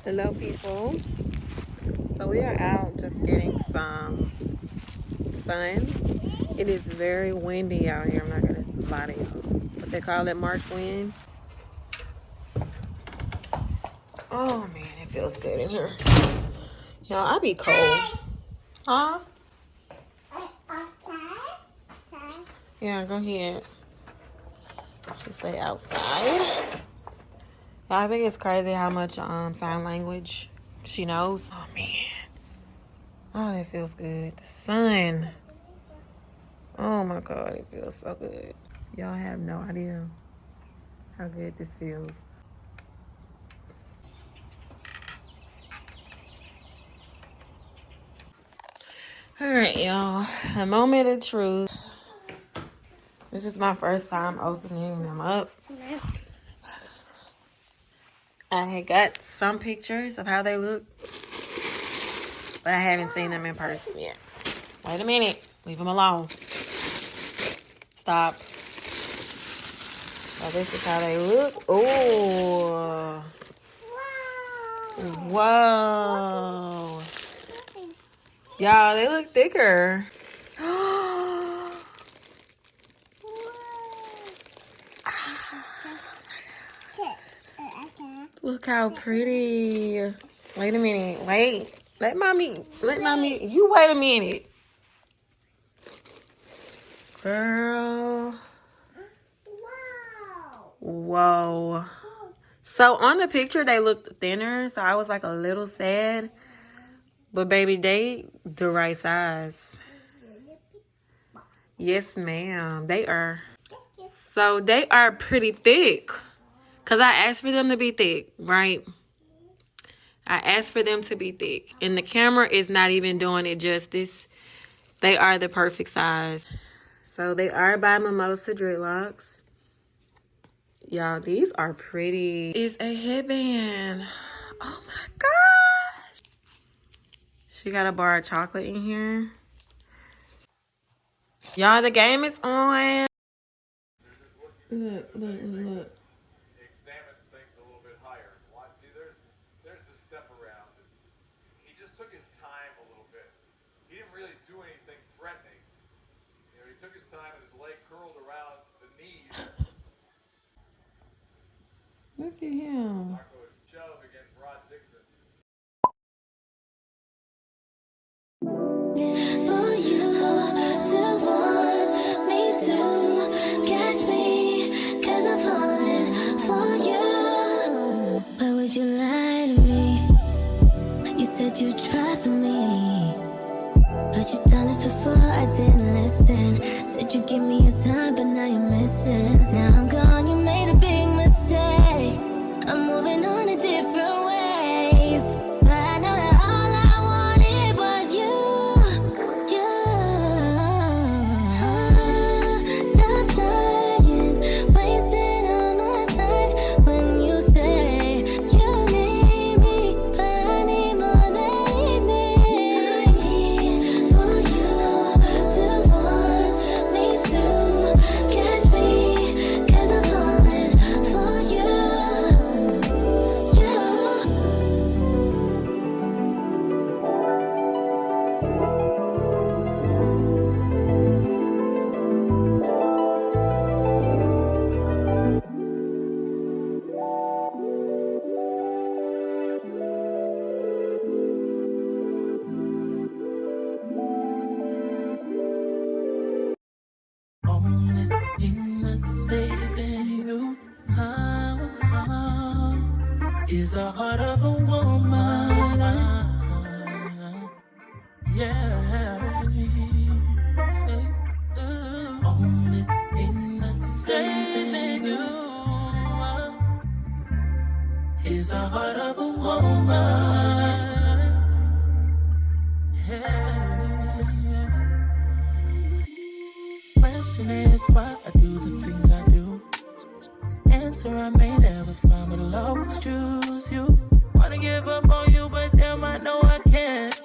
Hello, people. So we are out just getting some sun. It is very windy out here. I'm not gonna lie to y'all. What they call it, March wind. Oh man, it feels good in here. Y'all, I be cold. Huh? Yeah, go ahead. She stay outside. I think it's crazy how much sign language she knows. Oh man. Oh, that feels good. The sun. Oh my God, it feels so good. Y'all have no idea how good this feels. All right, y'all. A moment of truth. This is my first time opening them up. I had got some pictures of how they look, but I haven't seen them in person yet. Wait a minute. Leave them alone. Stop. So this is how they look. Oh. Whoa. Y'all, they look thicker. Look how pretty. Wait a minute. Wait. Let mommy. You wait a minute. Girl. Whoa. So on the picture, they looked thinner. So I was like a little sad. But baby, they the right size. Yes, ma'am. They are. So they are pretty thick. Because I asked for them to be thick, right? I asked for them to be thick. And the camera is not even doing it justice. They are the perfect size. So they are by Mimosa Dreadlocks. Y'all, these are pretty. It's a headband. Oh my gosh. She got a bar of chocolate in here. Y'all, the game is on. Look. Examines things a little bit higher. See, there's this step around. He just took his time a little bit. He didn't really do anything threatening. You know, he took his time and his leg curled around the knees. Look at him. Marco is shove against Rod Dixon. For you to want me to catch me, 'cause I'm falling for you. Why would you lie to me? You said you'd try for me, but you've done this before, I didn't listen. Said you'd give me your time, but now you're missing. Now I'm gone, you made a big mistake. I'm moving on in different ways, but I know that all I wanted was you. Stop lying, wasting all my time when you say you need me, but I need more than evening. I need for you to want me to catch me, 'cause I'm falling for you. Only thing that's saving you is the heart of a woman. Yeah. Only thing that's saving you is the heart of a woman. Yeah. Question is why I do the things I do. Answer I may never find, but I'll always choose you. Wanna give up on you, but damn I know I can't.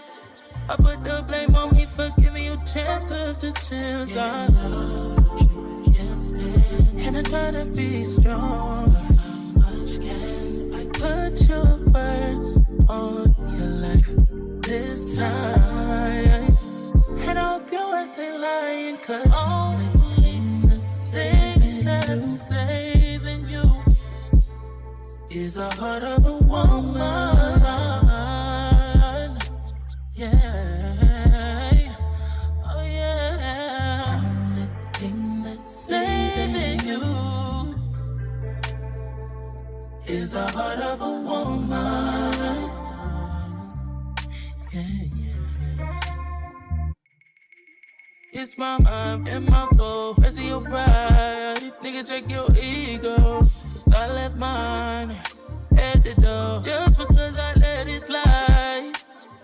I put the blame on me for giving you chance after chance. I love you, can't stand. And I try to be strong, but how much can time. And I hope your ass ain't lying, cause only thing that's saving you is the heart of a woman. Yeah. Oh yeah. Only thing that's saving you is the heart of a woman. Yeah. It's my mind and my soul, rest of your pride. Nigga, check your ego. I left mine at the door just because I let it slide.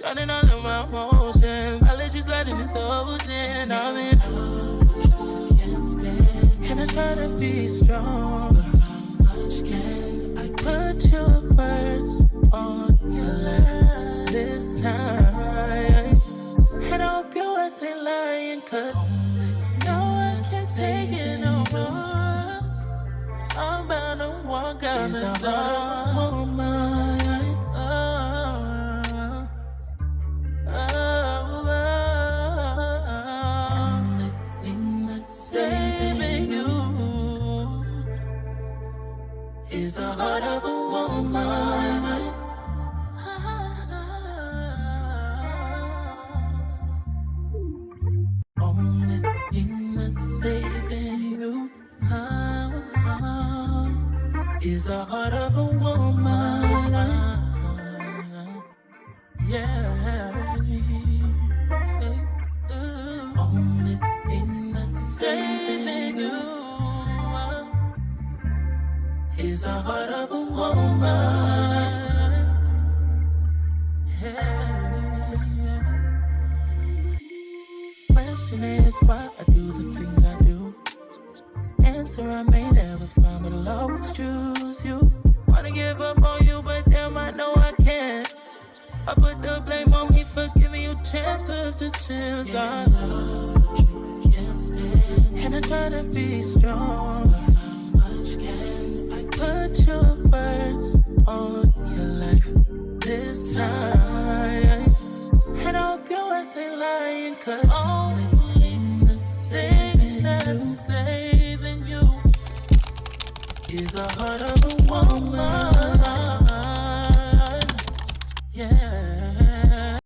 Drowning all of my emotions, I let you slide in this ocean. I'm in love, but you can't stand. And I try to be strong, but how much can I put your words on your lips this time? And I hope your ass ain't lying, cause no, I can't take it no more. I'm bound to walk out the door, woman. Only thing that's saving you is the heart of a woman. Only thing that's saving you is the heart of a woman. Yeah. Only thing that's saving you is the heart of a woman. Yeah. Question is why I do the things I do. Answer I may never find, but I'll always choose you. Wanna give up on you, but damn, I know I can't. I put the blame on me for giving you chance after chance. I love what you can't stand. And I try to be strong, but how much can I put your words on your life this time? And I hope your ass ain't lying, cause only thing that's saving you is the heart of a woman. Yeah.